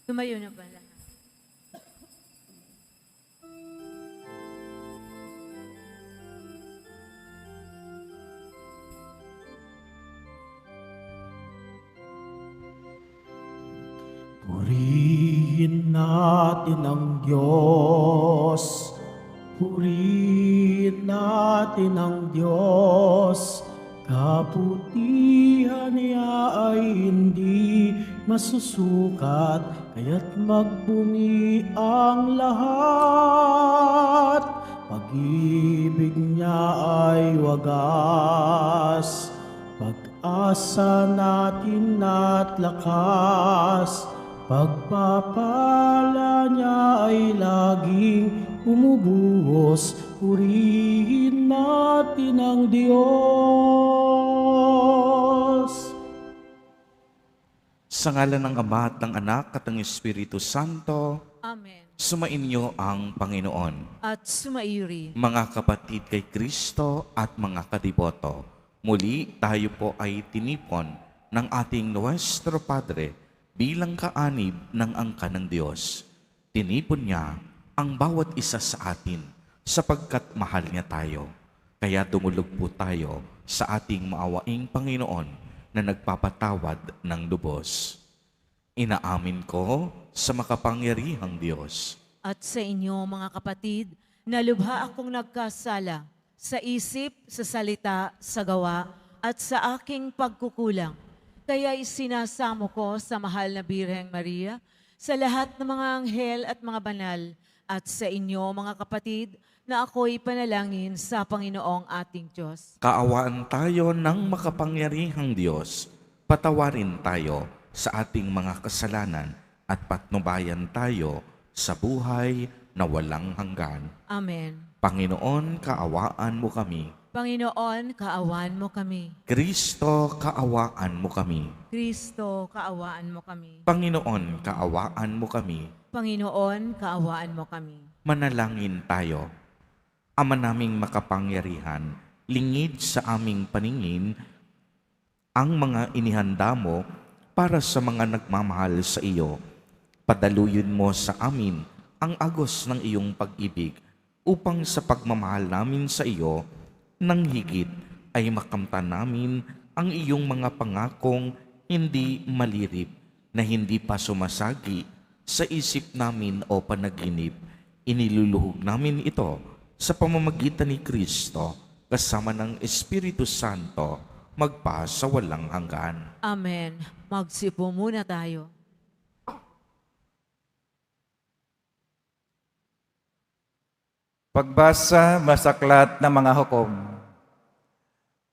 Tumayo na ba lahat? Purihin natin ang Diyos. Purihin natin ang Diyos. Kabutihan niya ay hindi masusukat, kaya't magbunyi ang lahat. Pag-ibig niya ay wagas, pag-asa natin at lakas. Pagpapala niya ay laging bumubuhos. Purihin natin ang Diyos. Sa ngalan ng Ama at ng Anak at ng Espiritu Santo, Amen. sumainyo ang Panginoon. At sumairi. Mga kapatid kay Kristo at mga kadiboto, muli tayo po ay tinipon ng ating Nuestro Padre bilang kaanib ng angka ng Diyos. Tinipon niya ang bawat isa sa atin sapagkat mahal niya tayo. Kaya dumulog po tayo sa ating maawaing Panginoon na nagpapatawad ng lubos. Inaamin ko sa makapangyarihang Diyos At sa inyo, mga kapatid, na lubha akong nagkasala sa isip, sa salita, sa gawa, at sa aking pagkukulang. Kaya isinasamo ko sa mahal na Birheng Maria, sa lahat ng mga anghel at mga banal, at sa inyo, mga kapatid, na ako'y panalangin sa Panginoong ating Diyos. Kaawaan tayo ng makapangyarihang Diyos. Patawarin tayo sa ating mga kasalanan at patnubayan tayo sa buhay na walang hanggan. Amen. Panginoon, kaawaan mo kami. Panginoon, kaawaan mo kami. Kristo, kaawaan mo kami. Kristo, kaawaan mo kami. Panginoon, kaawaan mo kami. Panginoon, kaawaan mo kami. Manalangin tayo. Ama naming makapangyarihan, lingid sa aming paningin ang mga inihanda mo para sa mga nagmamahal sa iyo. Padaluyin mo sa amin ang agos ng iyong pag-ibig upang sa pagmamahal namin sa iyo, nang higit ay makamtan namin ang iyong mga pangakong hindi malirip na hindi pa sumasagi sa isip namin o panaginip. Iniluluhog namin ito sa pamamagitan ni Kristo kasama ng Espiritu Santo magpa sa walang hanggan. Amen. Magsipo muna tayo. Pagbasa masaklat ng mga hukom.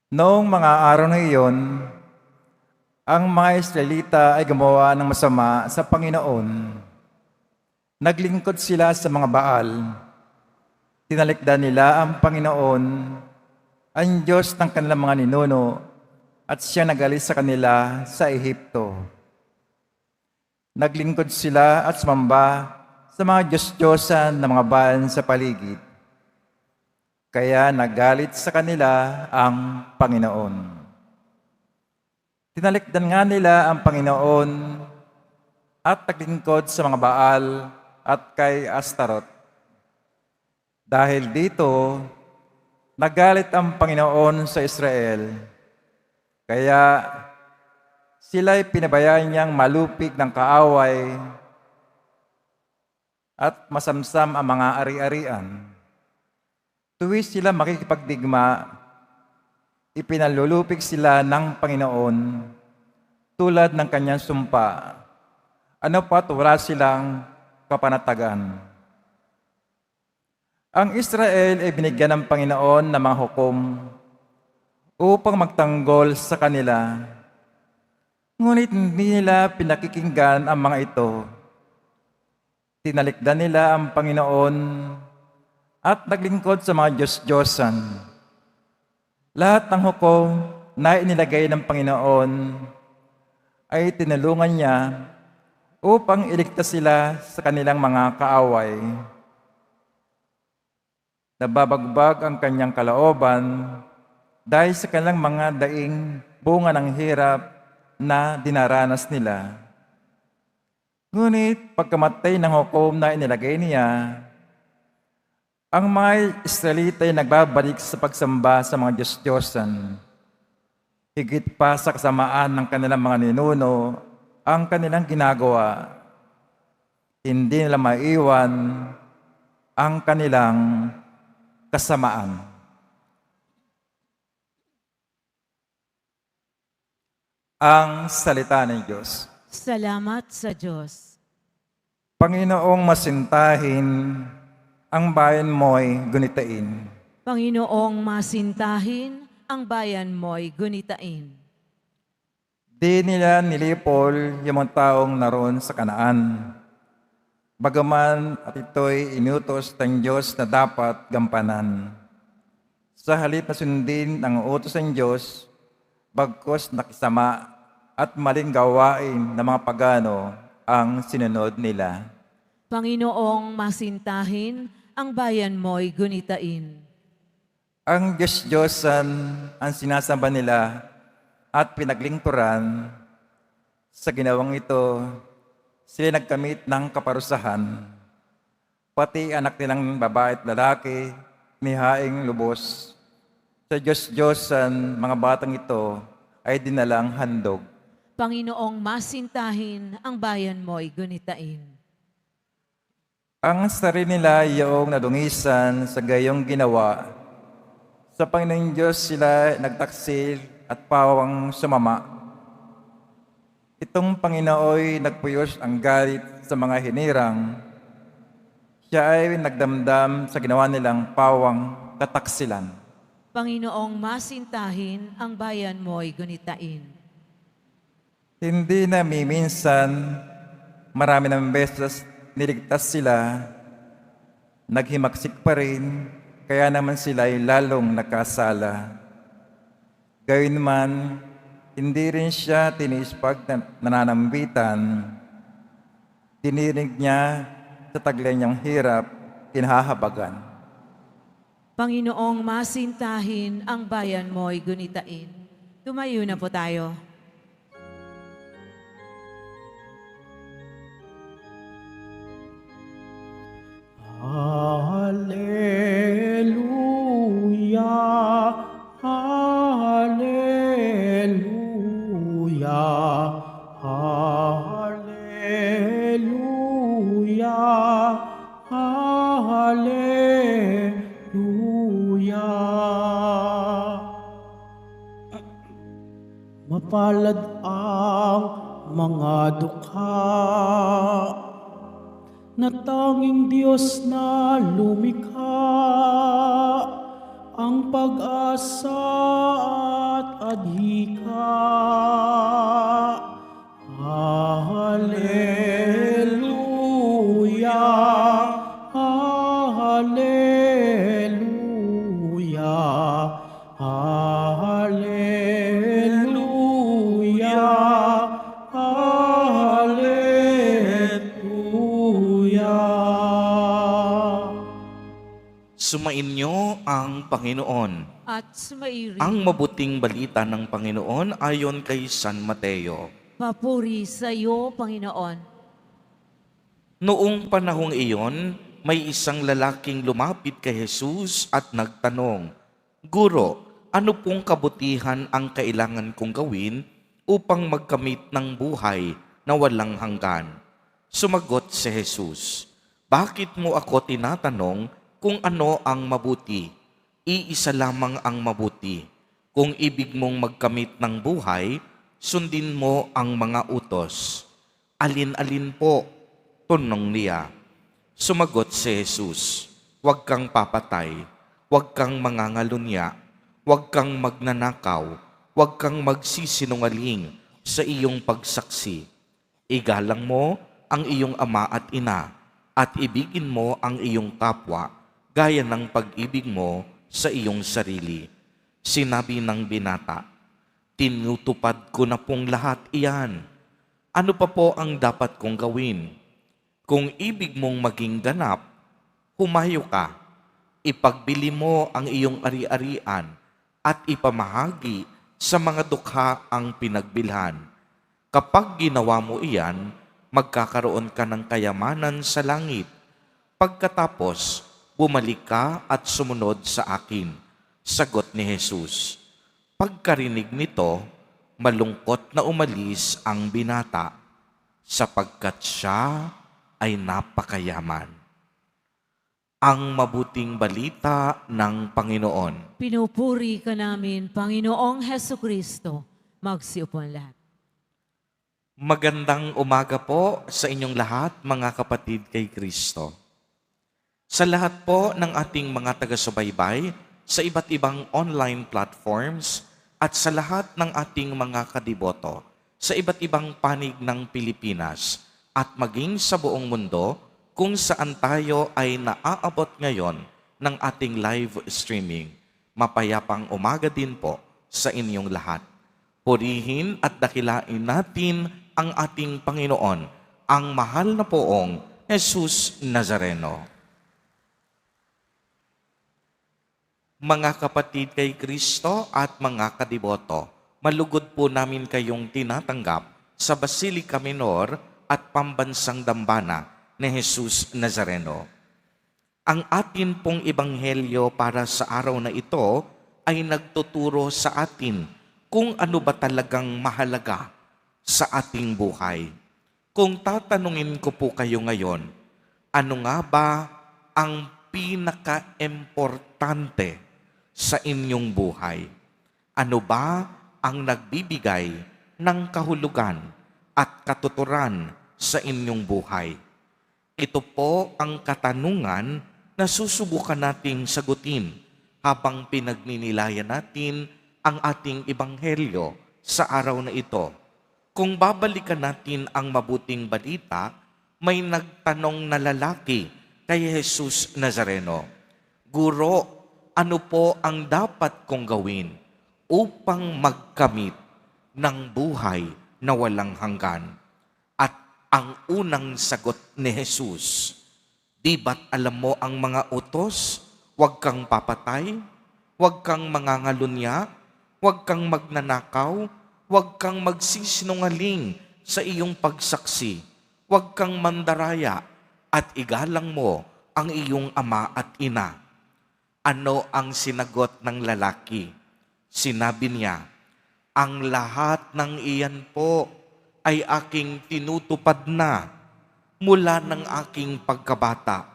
Noong mga araw na iyon, ang mga Israelita ay gumawa ng masama sa Panginoon. Naglingkod sila sa mga Baal. Tinalikdan nila ang Panginoon, ang Diyos ng kanilang mga ninuno, at siya nagalis sa kanila sa Ehipto. Naglingkod sila at sumamba sa mga Diyos-Diyosan ng mga bayan sa paligid. Kaya nagalit sa kanila ang Panginoon. Tinalikdan nga nila ang Panginoon at naglingkod sa mga Baal at kay Astarot. Dahil dito, nagalit ang Panginoon sa Israel. Kaya sila'y pinabayaan niyang malupig ng kaaway at masamsam ang mga ari-arian. Tuwis sila makikipagdigma, ipinalulupig sila ng Panginoon tulad ng kanyang sumpa. Ano pat wala silang kapanatagan. Ang Israel ay binigyan ng Panginoon ng mga hukom upang magtanggol sa kanila. Ngunit hindi nila pinakikinggan ang mga ito. Tinalikdan nila ang Panginoon at naglingkod sa mga Diyos-Diyosan. Lahat ng hukom na inilagay ng Panginoon ay tinulungan niya upang iligtas sila sa kanilang mga kaaway. Nababagbag ang kanyang kalooban dahil sa kanilang mga daing bunga ng hirap na dinaranas nila. Ngunit pagkamatay ng hukom na inilagay niya, ang mga Israelita ay nagbabalik sa pagsamba sa mga Diyos-Diyosan. Higit pa sa kasamaan ng kanilang mga ninuno, ang kanilang ginagawa. Hindi nila maiwan ang kanilang kasamaan. Ang salita ng Diyos. Salamat sa Diyos. Panginoong masintahin, ang bayan mo'y gunitain. Panginoong masintahin, ang bayan mo'y gunitain. Di nila nilipol yung mga taong naroon sa Kanaan. Bagaman at ito'y inutos ng Diyos na dapat gampanan. Sa halip na sundin ang utos ng Diyos, bagkos nakisama at maling gawain ng mga pagano ang sinunod nila. Panginoong masintahin, ang bayan mo'y gunitain. Ang Diyos-Diyosan ang sinasamba nila at pinaglingkuran. Sa ginawang ito, sila nagkamit ng kaparusahan. Pati anak nilang babae at lalaki, nihaing lubos. Sa Diyos-Diyosan, mga batang ito ay dinalang handog. Panginoong masintahin, ang bayan mo'y gunitain. Ang sarili nila iyong nadungisan sa gayong ginawa. Sa Panginoong Diyos sila nagtaksil at pawang sumama. Itong Panginooy nagpuyos ang galit sa mga hinirang. Siya ay nagdamdam sa ginawa nilang pawang kataksilan. Panginoong masintahin, ang bayan mo'y gunitain. Hindi na minsan, marami ng beses niligtas sila, naghimaksik pa rin, kaya naman sila ay lalong nakasala. Gayunman, hindi rin siya tiniis pag nananambitan. Tinirig niya sa taglay niyang hirap, kinahahabagan. Panginoong masintahin, ang bayan mo'y gunitain. Tumayo na po tayo. Hallelujah, hallelujah, hallelujah, hallelujah. Mapalad ang mga dukha na tanging Diyos na lumikha, ang pag-asa at adhika. Hallelujah, hallelujah, hallelujah, hallelujah. Sumainyo ang Panginoon. At sumairi. Ang mabuting balita ng Panginoon ayon kay San Mateo. Papuri sa iyo, Panginoon. Noong panahong iyon, may isang lalaking lumapit kay Jesus at nagtanong, Guro, ano pong kabutihan ang kailangan kong gawin upang magkamit ng buhay na walang hanggan? Sumagot si Jesus, Bakit mo ako tinatanong kung ano ang mabuti? Iisa lamang ang mabuti. Kung ibig mong magkamit ng buhay, sundin mo ang mga utos. Alin-alin po? Tunong niya. Sumagot si Jesus, Huwag kang papatay, huwag kang mangangalunya, huwag kang magnanakaw, huwag kang magsisinungaling sa iyong pagsaksi. Igalang mo ang iyong ama at ina, at ibigin mo ang iyong kapwa, gaya ng pag-ibig mo sa iyong sarili. Sinabi ng binata, Tinutupad ko na pong lahat iyan. Ano pa po ang dapat kong gawin? Kung ibig mong maging ganap, humayo ka, ipagbili mo ang iyong ari-arian at ipamahagi sa mga dukha ang pinagbilhan. Kapag ginawa mo iyan, magkakaroon ka ng kayamanan sa langit. Pagkatapos, bumalik ka at sumunod sa akin. Sagot ni Jesus. Pagkarinig nito, malungkot na umalis ang binata, sapagkat siya ay napakayaman. Ang mabuting balita ng Panginoon. Pinupuri ka namin, Panginoong Heso Kristo. Magsiupo ang lahat. Magandang umaga po sa inyong lahat, mga kapatid kay Kristo. Sa lahat po ng ating mga taga-subaybay sa iba't ibang online platforms at sa lahat ng ating mga kadiboto sa iba't ibang panig ng Pilipinas at maging sa buong mundo kung saan tayo ay naaabot ngayon ng ating live streaming. Mapayapang umaga din po sa inyong lahat. Purihin at dakilain natin ang ating Panginoon, ang mahal na poong Jesus Nazareno. Mga kapatid kay Kristo at mga kadiboto, malugod po namin kayong tinatanggap sa Basilica Minor at Pambansang Dambana ni Jesus Nazareno. Ang atin pong ebanghelyo para sa araw na ito ay nagtuturo sa atin kung ano ba talagang mahalaga sa ating buhay. Kung tatanungin ko po kayo ngayon, ano nga ba ang pinaka-importante sa inyong buhay? Ano ba ang nagbibigay ng kahulugan at katuturan sa inyong buhay? Ito po ang katanungan na susubukan nating sagutin habang pinagninilayan natin ang ating ebanghelyo sa araw na ito. Kung babalikan natin ang mabuting balita, may nagtanong na lalaki kay Jesus Nazareno, Guro, ano po ang dapat kong gawin upang magkamit ng buhay na walang hanggan? At ang unang sagot ni Jesus, di ba't alam mo ang mga utos? Huwag kang papatay, huwag kang mangangalunya, huwag kang magnanakaw, huwag kang magsisinungaling sa iyong pagsaksi, huwag kang mandaraya, at igalang mo ang iyong ama at ina. Ano ang sinagot ng lalaki? Sinabi niya, ang lahat ng iyan po ay aking tinutupad na mula ng aking pagkabata.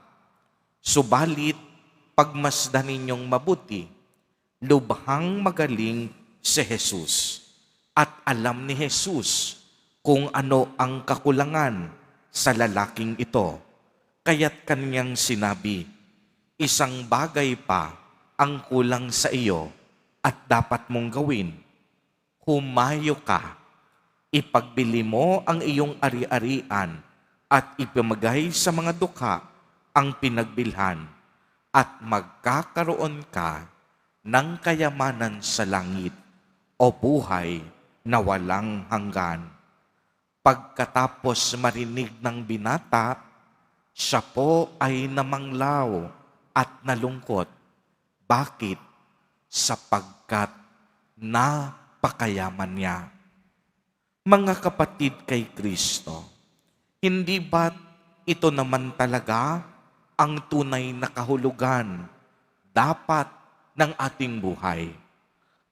Subalit, pagmasdan ninyong mabuti, lubhang magaling si Jesus. At alam ni Jesus kung ano ang kakulangan sa lalaking ito. Kaya't kanyang sinabi, isang bagay pa ang kulang sa iyo at dapat mong gawin. Humayo ka, ipagbili mo ang iyong ari-arian at ipamagay sa mga dukha ang pinagbilhan at magkakaroon ka ng kayamanan sa langit o buhay na walang hanggan. Pagkatapos marinig ng binata, siya po ay namanglaw at nalungkot. Bakit? Sapagkat napakayaman niya. Mga kapatid kay Kristo, hindi ba't ito naman talaga ang tunay na kahulugan dapat ng ating buhay?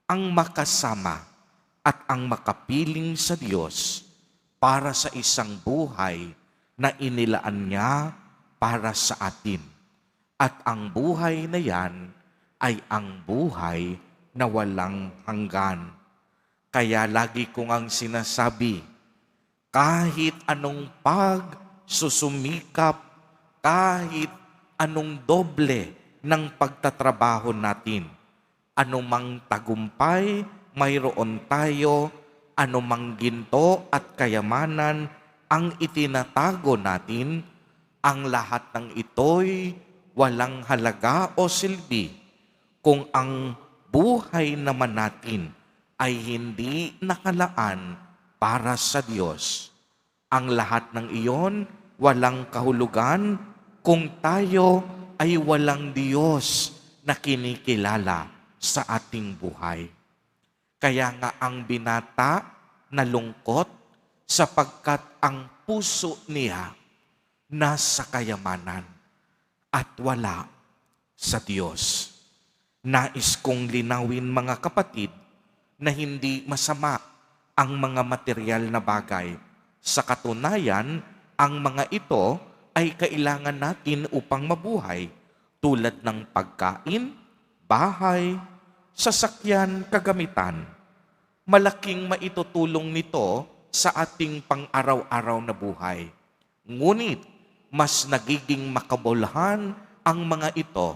Ang makasama at ang makapiling sa Diyos para sa isang buhay na inilaan niya para sa atin. At ang buhay na yan ay ang buhay na walang hanggan. Kaya lagi kong ang sinasabi, kahit anong pagsusumikap, kahit anong doble ng pagtatrabaho natin, anumang tagumpay mayroon tayo, anumang ginto at kayamanan ang itinatago natin, ang lahat ng ito'y walang halaga o silbi kung ang buhay naman natin ay hindi nakalaan para sa Diyos. Ang lahat ng iyon walang kahulugan kung tayo ay walang Diyos na kinikilala sa ating buhay. Kaya nga ang binata nalungkot sapagkat ang puso niya nasa kayamanan at wala sa Diyos. Nais kong linawin mga kapatid na hindi masama ang mga material na bagay. Sa katunayan, ang mga ito ay kailangan natin upang mabuhay tulad ng pagkain, bahay, sasakyan, kagamitan. Malaking maitutulong nito sa ating pang-araw-araw na buhay. Ngunit, mas nagiging makabuluhan ang mga ito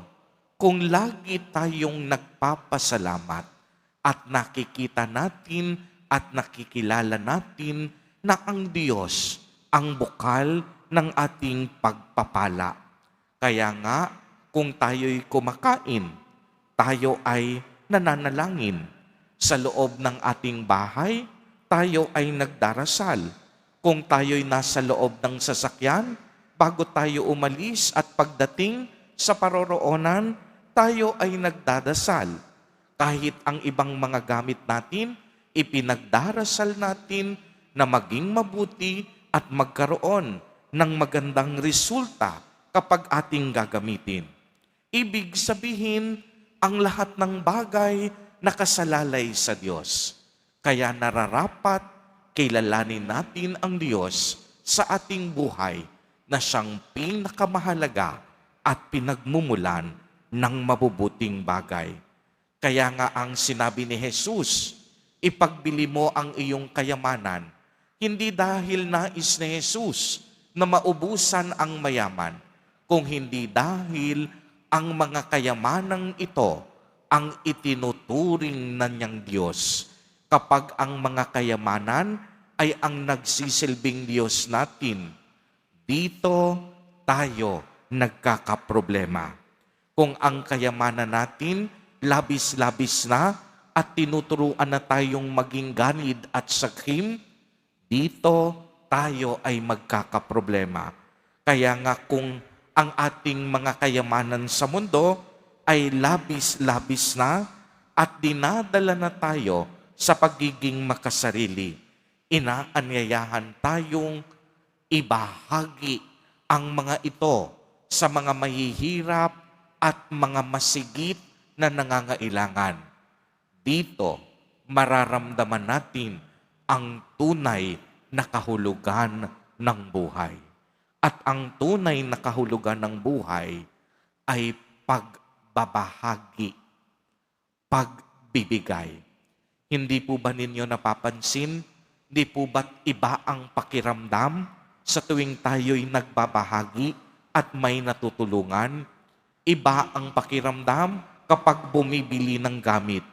kung lagi tayong nagpapasalamat at nakikita natin at nakikilala natin na ang Diyos ang bukal ng ating pagpapala. Kaya nga, kung tayo'y kumakain, tayo ay nananalangin. Sa loob ng ating bahay, tayo ay nagdarasal. Kung tayo'y nasa loob ng sasakyan, bago tayo umalis at pagdating sa paroroonan, tayo ay nagdadasal. Kahit ang ibang mga gamit natin, ipinagdarasal natin na maging mabuti at magkaroon ng magandang resulta kapag ating gagamitin. Ibig sabihin, ang lahat ng bagay nakasalalay sa Diyos. Kaya nararapat kilalanin natin ang Diyos sa ating buhay na siyang pinakamahalaga at pinagmumulan ng mabubuting bagay. Kaya nga ang sinabi ni Jesus, ipagbili mo ang iyong kayamanan, hindi dahil nais ni Jesus na maubusan ang mayaman, kung hindi dahil ang mga kayamanang ito ang itinuturing na niyang Diyos. Kapag ang mga kayamanan ay ang nagsisilbing Diyos natin, dito tayo nagkakaproblema. Kung ang kayamanan natin labis-labis na at tinuturuan na tayong maging ganid at sakim, dito tayo ay magkakaproblema. Kaya nga kung ang ating mga kayamanan sa mundo ay labis-labis na at dinadala na tayo sa pagiging makasarili, inaanyayahan tayong ibahagi ang mga ito sa mga mahihirap at mga masigit na nangangailangan. Dito, mararamdaman natin ang tunay na kahulugan ng buhay. At ang tunay na kahulugan ng buhay ay pagbabahagi, pagbibigay. Hindi po ba ninyo napapansin? Di po ba't iba ang pakiramdam sa tuwing tayo'y nagbabahagi at may natutulungan? Iba ang pakiramdam kapag bumibili ng gamit.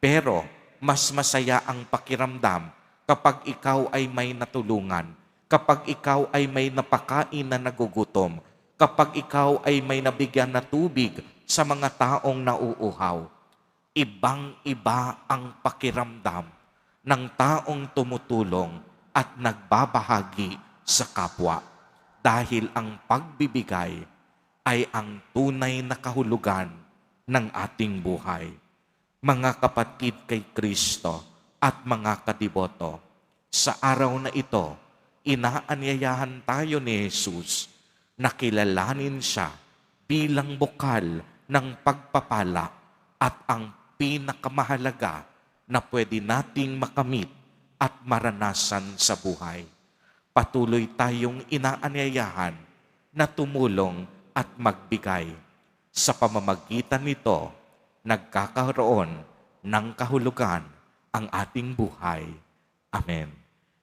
Pero mas masaya ang pakiramdam kapag ikaw ay may natulungan, kapag ikaw ay may napakain na nagugutom, kapag ikaw ay may nabigyan na tubig sa mga taong nauuhaw. Ibang-iba ang pakiramdam ng taong tumutulong at nagbabahagi sa kapwa. Dahil ang pagbibigay ay ang tunay na kahulugan ng ating buhay. Mga kapatid kay Kristo at mga kadiboto, sa araw na ito, inaanyayahan tayo ni Jesus na kilalanin siya bilang bukal ng pagpapala at ang pinakamahalaga na pwede nating makamit at maranasan sa buhay. Patuloy tayong inaanyayahan na tumulong at magbigay. Sa pamamagitan nito, nagkakaroon ng kahulugan ang ating buhay. Amen.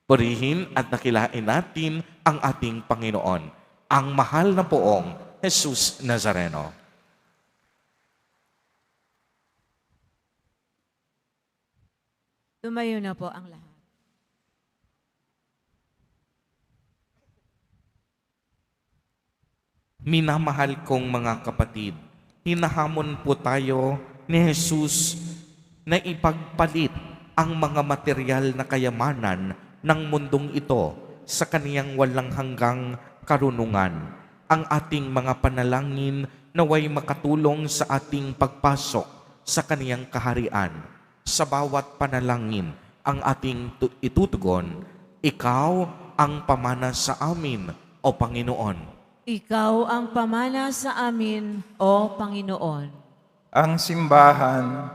Purihin at nakilain natin ang ating Panginoon, ang mahal na poong Jesus Nazareno. Tumayo na po ang lahat. Minamahal kong mga kapatid, hinahamon po tayo ni Jesus na ipagpalit ang mga material na kayamanan ng mundong ito sa kaniyang walang hanggang karunungan. Ang ating mga panalangin naway makatulong sa ating pagpasok sa kaniyang kaharian. Sa bawat panalangin ang ating itutugon, ikaw ang pamana sa amin, O Panginoon. Ikaw ang pamana sa amin, O Panginoon. Ang simbahan,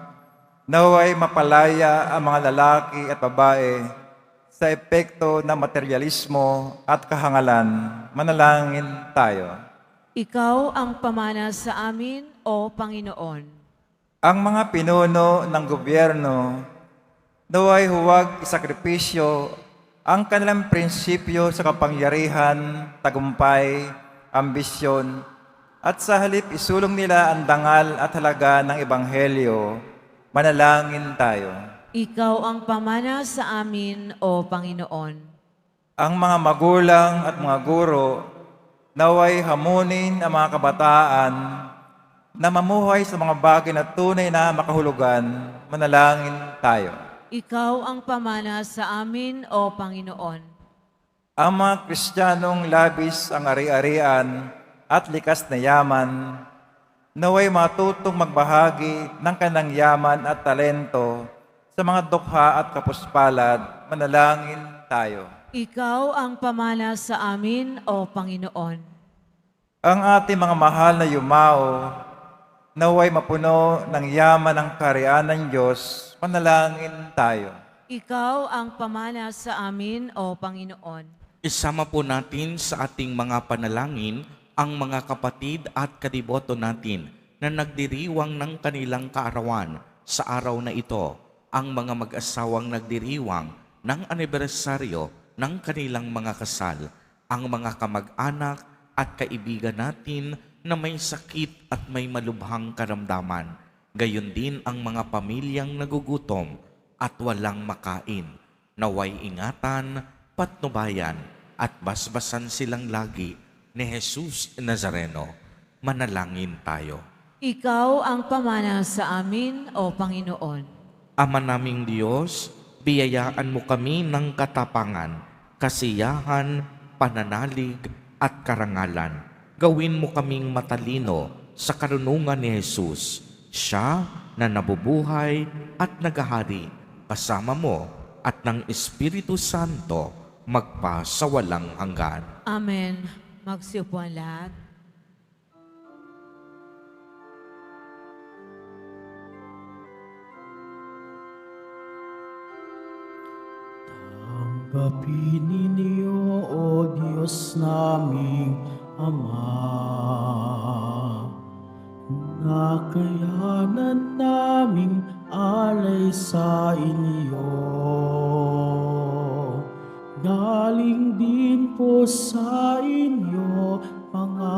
naway mapalaya ang mga lalaki at babae sa epekto ng materialismo at kahangalan. Manalangin tayo. Ikaw ang pamana sa amin, O Panginoon. Ang mga pinuno ng gobyerno, naway huwag isakripisyo ang kanilang prinsipyo sa kapangyarihan, tagumpay, ambisyon, at sa halip isulong nila ang dangal at halaga ng Ebanghelyo. Manalangin tayo. Ikaw ang pamana sa amin, O Panginoon. Ang mga magulang at mga guro, naway hamunin ang mga kabataan na mamuhay sa mga bagay na tunay na makahulugan. Manalangin tayo. Ikaw ang pamana sa amin, O Panginoon. Ang mga Kristiyanong labis ang ari-arian at likas na yaman, naway matutong magbahagi ng kanilang yaman at talento sa mga dukha at kapuspalad. Manalangin tayo. Ikaw ang pamana sa amin, O Panginoon. Ang ating mga mahal na yumao, naway mapuno ng yaman ng kaharian ng Diyos. Manalangin tayo. Ikaw ang pamana sa amin, O Panginoon. Isama po natin sa ating mga panalangin ang mga kapatid at kadiboto natin na nagdiriwang ng kanilang kaarawan sa araw na ito. Ang mga mag-asawang nagdiriwang ng anibersaryo ng kanilang mga kasal, ang mga kamag-anak at kaibigan natin na may sakit at may malubhang karamdaman, gayon din ang mga pamilyang nagugutom at walang makain. Naway ingatan, patnubayan at basbasan silang lagi ni Jesus Nazareno. Manalangin tayo. Ikaw ang pamana sa amin, O Panginoon. Ama naming Diyos, biyayaan mo kami ng katapangan, kasiyahan, pananalig at karangalan. Gawin mo kaming matalino sa karunungan ni Jesus, siya na nabubuhay at nagahari kasama mo at ng Espiritu Santo magpa sa walang hanggan. Amen. Magsiupo ang lahat. Tanggapin ninyo, O Diyos naming Ama, nakayanan naming alay sa inyo. Galing din po sa inyo mga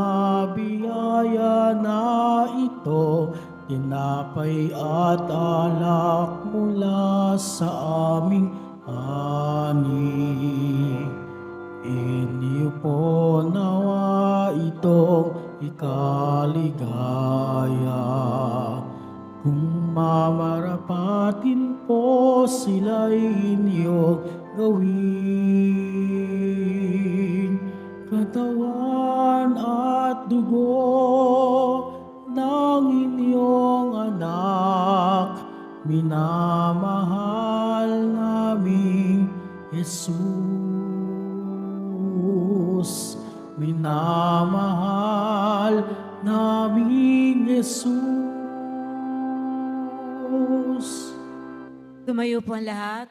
biyaya na ito, tinapay at alak mula sa aming ani. Inyo po nawa itong ikaligaya. Kung mamarapatin po sila'y inyong gawin. Katawan at dugo ng inyong anak, minamahal naming Jesus. Minamahal naming Jesus. Tumayo po ang lahat.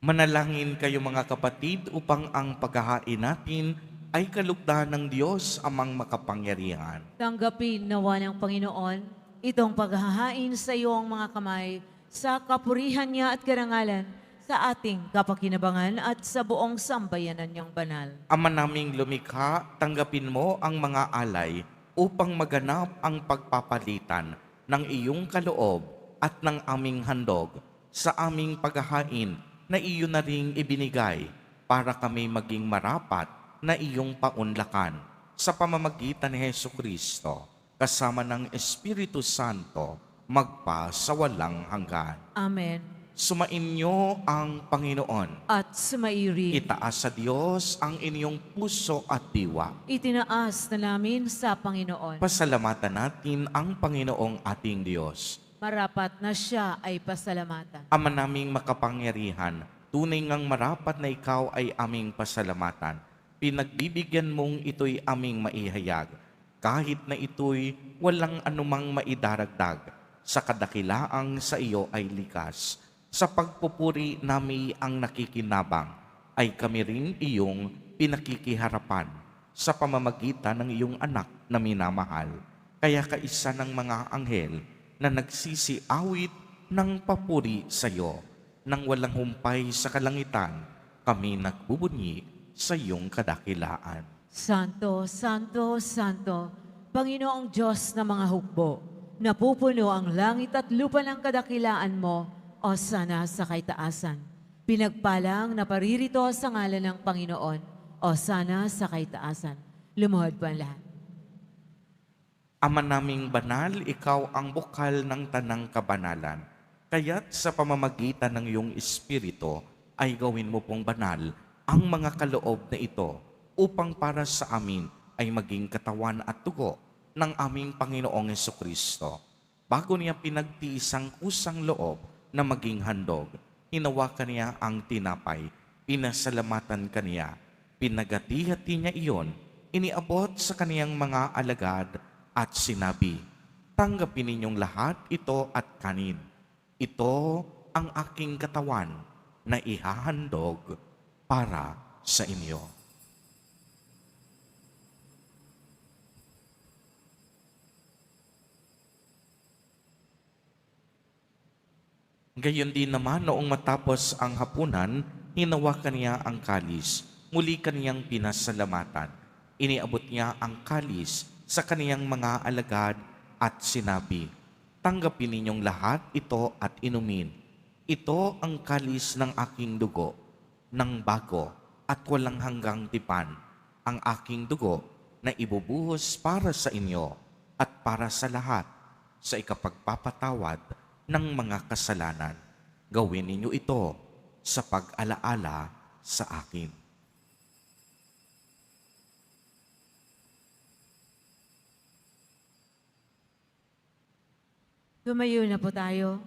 Manalangin kayo mga kapatid upang ang paghahain natin ay kalugdan ng Diyos amang makapangyarihan. Tanggapin nawa ng Panginoon itong paghahain sa iyong mga kamay sa kapurihan niya at karangalan sa ating kapakinabangan at sa buong sambayanan niyang banal. Ama naming lumikha, tanggapin mo ang mga alay upang maganap ang pagpapalitan ng iyong kaloob at ng aming handog sa aming paghahain na iyo na ring ibinigay para kami maging marapat na iyong paunlakan sa pamamagitan ni Hesukristo kasama ng Espiritu Santo magpa sa walang hanggan. Amen. Sumainyo ang Panginoon. At sumairi. Itaas sa Diyos ang inyong puso at diwa. Itinaas na namin sa Panginoon. Pasalamatan natin ang Panginoong ating Diyos. Marapat na siya ay pasalamatan. Ama naming makapangyarihan, Tunay ngang marapat na ikaw ay aming pasalamatan. Pinagbibigyan mong ito'y aming maihayag, kahit na ito'y walang anumang maidaragdag. Sa kadakilaang sa iyo ay likas. Sa pagpupuri nami ang nakikinabang, ay kami rin iyong pinakikiharapan sa pamamagitan ng iyong anak na minamahal. Kaya kaisa ng mga anghel na nagsisiawit ng papuri sa iyo, nang walang humpay sa kalangitan, kami nagbubunyi sa iyong kadakilaan. Santo, Santo, Santo, Panginoong Diyos na mga hukbo, napupuno ang langit at lupa ng kadakilaan mo, o sana sa kaitaasan. Pinagpalang na paririto sa ngalan ng Panginoon, o sana sa kaitaasan. Lumuhod po ang lahat. Ama naming banal, ikaw ang bukal ng tanang kabanalan. Kaya't sa pamamagitan ng iyong Espiritu ay gawin mo pong banal ang mga kaloob na ito upang para sa amin ay maging katawan at dugo ng aming Panginoong Hesukristo. Bago niya pinagtiis ang kusang loob na maging handog, hinawakan niya ang tinapay, pinasalamatan kaniya, pinagati-hati niya iyon, iniabot sa kaniyang mga alagad at sinabi, "Tanggapin ninyong lahat ito at kanin. Ito ang aking katawan na ihahandog para sa inyo." Gayon din naman noong matapos ang hapunan, hinawakan niya ang kalis. Muli kaniyang pinasalamatan. Iniabot niya ang kalis sa kaniyang mga alagad at sinabi, "Tanggapin ninyong lahat ito at inumin. Ito ang kalis ng aking dugo, ng bago at walang hanggang tipan, ang aking dugo na ibubuhos para sa inyo at para sa lahat sa ikapagpapatawad ng mga kasalanan. Gawin ninyo ito sa pag-alaala sa akin." Tumayo na po tayo.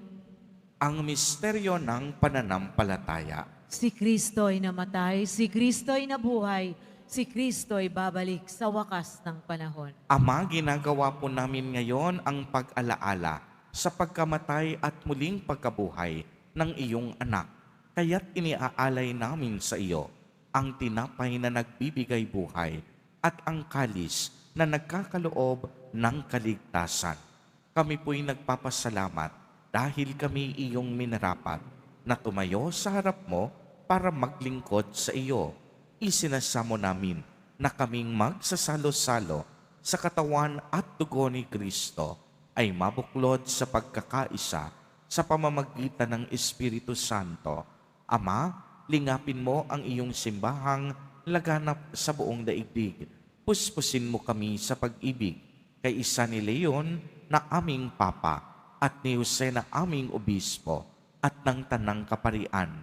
Ang misteryo ng pananampalataya. Si Kristo ay namatay, si Kristo ay nabuhay, si Kristo ay babalik sa wakas ng panahon. Ama, ginagawa po namin ngayon ang pag-alaala sa pagkamatay at muling pagkabuhay ng iyong anak. Kaya't iniaalay namin sa iyo ang tinapay na nagbibigay buhay at ang kalis na nagkakaloob ng kaligtasan. Kami po'y nagpapasalamat dahil kami iyong minarapat na tumayo sa harap mo para maglingkod sa iyo. Isinasamo namin na kaming magsasalo-salo sa katawan at dugo ni Kristo ay mabuklod sa pagkakaisa sa pamamagitan ng Espiritu Santo. Ama, lingapin mo ang iyong simbahang laganap sa buong daigdig. Puspusin mo kami sa pag-ibig kay isa ni Leon na aming Papa at ni Jose na aming Obispo at ng Tanang Kaparian.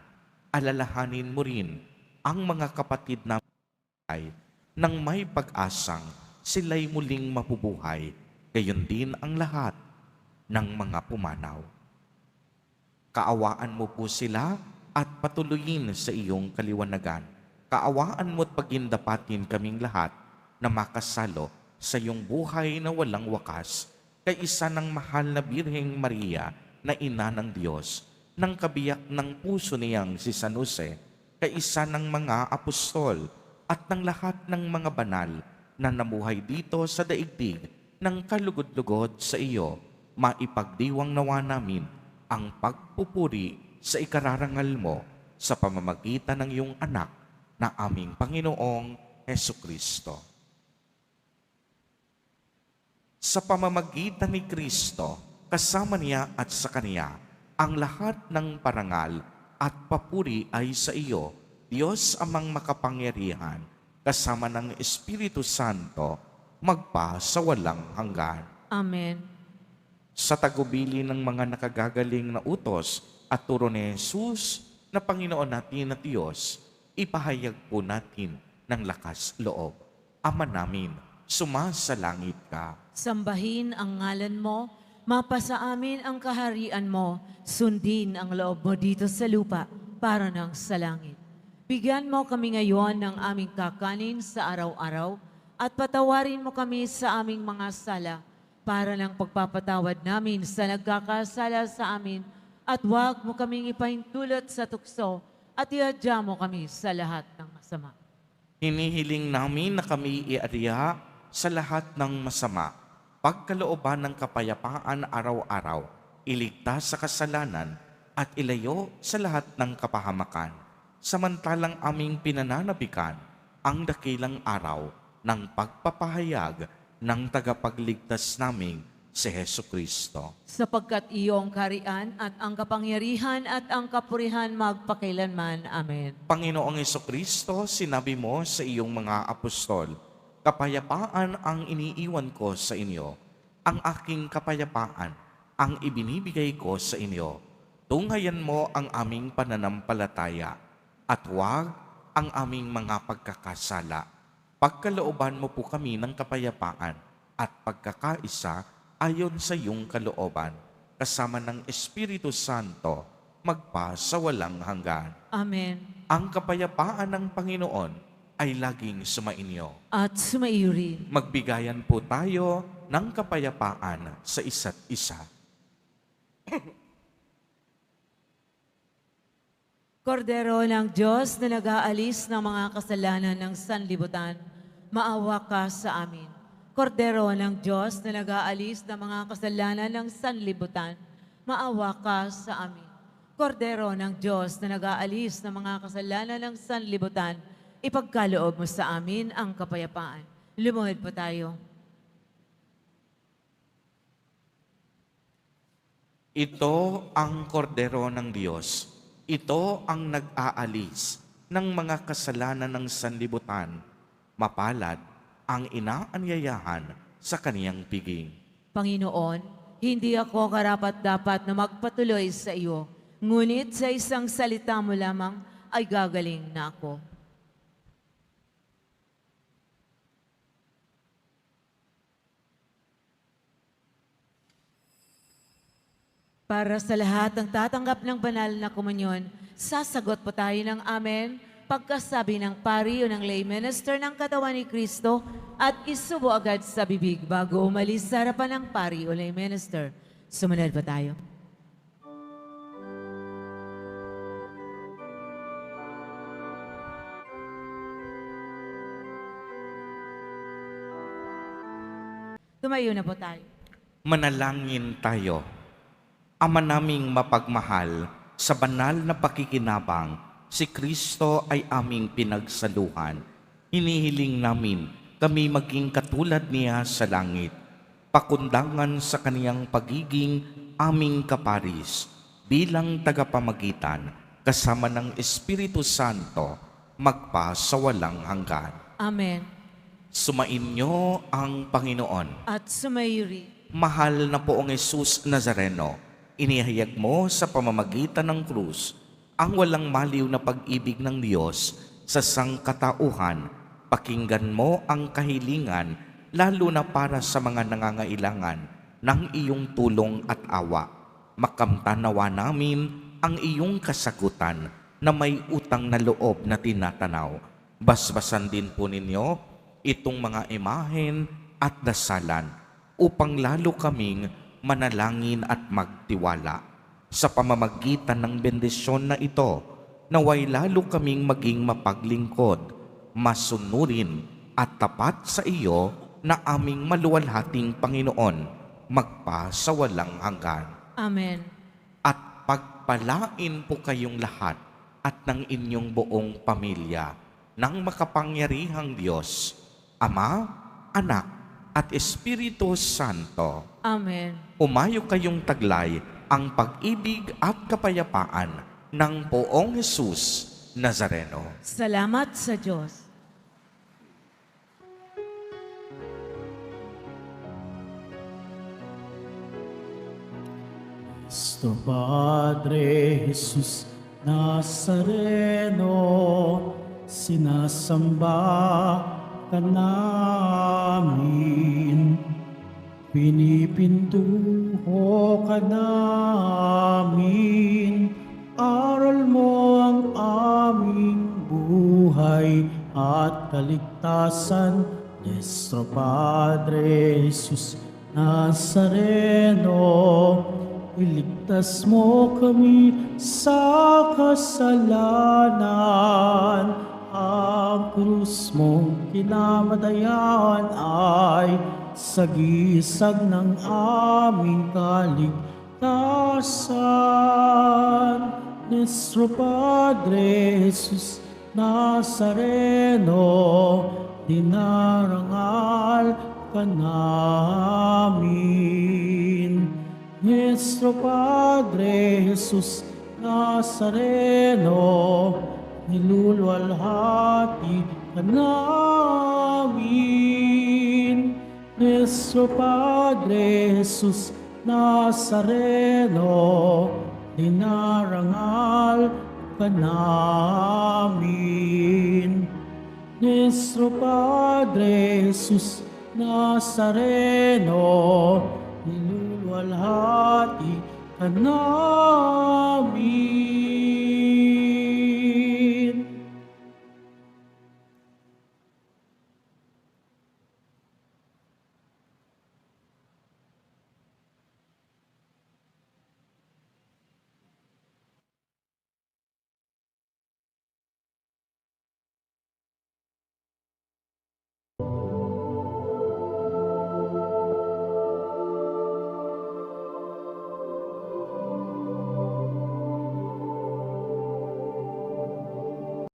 Alalahanin mo rin ang mga kapatid na ay nang may pag-asang sila'y muling mapubuhay, gayon din ang lahat ng mga pumanaw. Kaawaan mo po sila at patuloyin sa iyong kaliwanagan. Kaawaan mo at pagindapatin kaming lahat na makasalo sa iyong buhay na walang wakas, kay isa ng mahal na Birheng Maria na ina ng Diyos, ng kabiyak ng puso niyang si San Jose, kay isa ng mga apostol at ng lahat ng mga banal na namuhay dito sa daigdig ng kalugod-lugod sa iyo, maipagdiwang nawa namin ang pagpupuri sa ikararangal mo sa pamamagitan ng iyong anak na aming Panginoong Hesukristo. Sa pamamagitan ni Kristo, kasama niya at sa Kaniya, ang lahat ng parangal at papuri ay sa iyo, Diyos amang makapangyarihan, kasama ng Espiritu Santo, magpa sa walang hanggan. Amen. Sa tagubili ng mga nakagagaling na utos at turo ni Jesus na Panginoon natin at Diyos, ipahayag po natin ng lakas loob. Ama namin, sumasalangit ka. Sambahin ang ngalan mo, mapasa amin ang kaharian mo, sundin ang loob mo dito sa lupa para nang sa langit. Bigyan mo kami ngayon ng aming kakanin sa araw-araw at patawarin mo kami sa aming mga sala para ng pagpapatawad namin sa nagkakasala sa amin at huwag mo kaming ipahintulot sa tukso at iadya mo kami sa lahat ng masama. Hinihiling namin na kami iadya sa lahat ng masama, pagkalooban ng kapayapaan araw-araw, iligtas sa kasalanan at ilayo sa lahat ng kapahamakan. Samantalang aming pinananabikan ang dakilang araw ng pagpapahayag ng tagapagligtas naming si Hesu Kristo. Sapagkat iyong karian at ang kapangyarihan at ang kapurihan magpakailanman. Amen. Panginoong Hesu Kristo, sinabi mo sa iyong mga apostol, kapayapaan ang iniiwan ko sa inyo, ang aking kapayapaan ang ibinibigay ko sa inyo. Tunghayan mo ang aming pananampalataya at huwag ang aming mga pagkakasala. Pagkalooban mo po kami ng kapayapaan at pagkakaisa ayon sa iyong kalooban, kasama ng Espiritu Santo, magpa sa walang hanggan. Amen. Ang kapayapaan ng Panginoon ay laging sumainyo. At sumaiyo rin. Magbigayan po tayo ng kapayapaan sa isa't isa. Kordero ng Diyos na nag-aalis ng mga kasalanan ng sanlibutan, maawa ka sa amin. Kordero ng Diyos na nag-aalis ng mga kasalanan ng sanlibutan, maawa ka sa amin. Kordero ng Diyos na nag-aalis ng mga kasalanan ng sanlibutan, ipagkaloob mo sa amin ang kapayapaan. Lumuhod po tayo. Ito ang kordero ng Diyos. Ito ang nag-aalis ng mga kasalanan ng sanlibutan. Mapalad ang inaanyayahan sa kaniyang piging. Panginoon, hindi ako karapat-dapat na magpatuloy sa iyo, ngunit sa isang salita mo lamang ay gagaling na ako. Para sa lahat ng tatanggap ng banal na komunyon, sasagot po tayo ng amen pagkasabi ng pari o ng lay minister ng katawan ni Kristo at isubo agad sa bibig bago umalis sa harapan ng pari o lay minister. Sumunod po tayo. Tumayo na po tayo. Manalangin tayo. Ama naming mapagmahal, sa banal na pakikinabang, si Kristo ay aming pinagsaluhan. Hinihiling namin kami maging katulad niya sa langit, pakundangan sa kaniyang pagiging aming kaparis, bilang tagapamagitan, kasama ng Espiritu Santo, magpa sa walang hanggan. Amen. Sumainyo ang Panginoon. At sumayuri. Mahal na poong Jesus Nazareno, inihayag mo sa pamamagitan ng krus ang walang maliw na pag-ibig ng Diyos sa sangkatauhan. Pakinggan mo ang kahilingan, lalo na para sa mga nangangailangan ng iyong tulong at awa. Makamtanawa namin ang iyong kasagutan na may utang na loob na tinatanaw. Basbasan din po ninyo itong mga imahen at dasalan upang lalo kaming manalangin at magtiwala. Sa pamamagitan ng bendisyon na ito, naway lalo kaming maging mapaglingkod, masunurin at tapat sa iyo na aming maluwalhating Panginoon, magpa sa walang hanggan. Amen. At pagpalain po kayong lahat at ng inyong buong pamilya ng makapangyarihang Diyos, Ama, Anak, at Espiritu Santo. Amen. Umayo kayong taglay ang pag-ibig at kapayapaan ng poong Jesus Nazareno. Salamat sa Diyos. Cristo Padre Jesus Nazareno, sinasamba ka namin, pinipintuho ka namin, aral mo ang at kaligtasan. Nuestro Padre Jesus Nazareno, iligtas mo kami sa kasalanan. Ang krus mong kinamatayan ay sagisag ng aming kaligtasan. Nuestro Padre Jesus Nazareno, dinarangal ka namin. Nuestro Padre Jesus Nazareno, niluluwalhati ka namin. Nuestro Padre Jesus Nazareno, dinarangal ka namin. Nuestro Padre Jesus Nazareno, niluluwalhati ka namin.